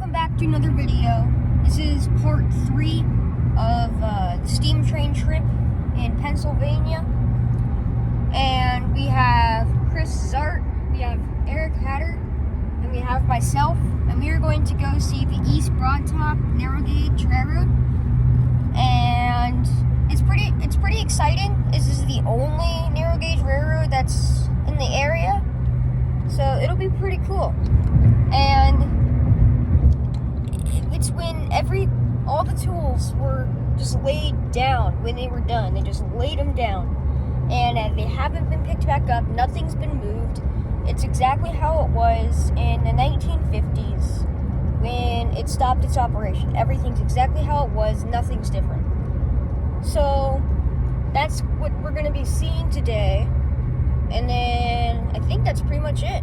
welcome back to another video. This is part 3 of the steam train trip in Pennsylvania. And we have Chris Zart, we have Eric Hatter, and we have myself. And we are going to go see the East Broad Top Narrow Gauge Railroad. And it's pretty exciting. This is the only narrow gauge railroad that's in the area. So it'll be pretty cool. And it's when all the tools were just laid down when they were done. They just laid them down. And they haven't been picked back up. Nothing's been moved. It's exactly how it was in the 1950s when it stopped its operation. Everything's exactly how it was. Nothing's different. So that's what we're going to be seeing today. And then I think that's pretty much it.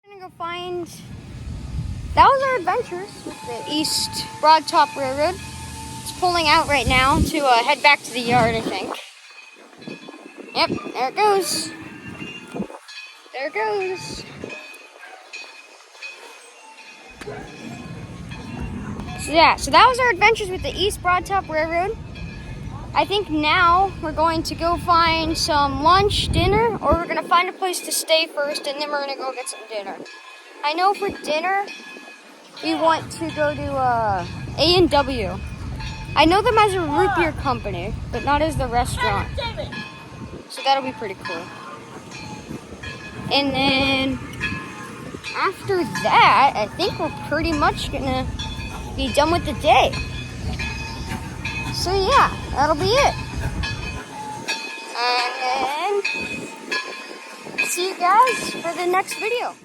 I'm gonna go find. That was our adventures with the East Broad Top Railroad. It's pulling out right now to head back to the yard, I think. Yep, there it goes. There it goes. So that was our adventures with the East Broad Top Railroad. I think now we're going to go find some lunch, dinner, or we're going to find a place to stay first, and then we're going to go get some dinner. I know for dinner, we want to go to A&W. I know them as a root beer company, but not as the restaurant. So that'll be pretty cool. And then after that, I think we're pretty much going to be done with the day. So yeah, that'll be it. And then see you guys for the next video.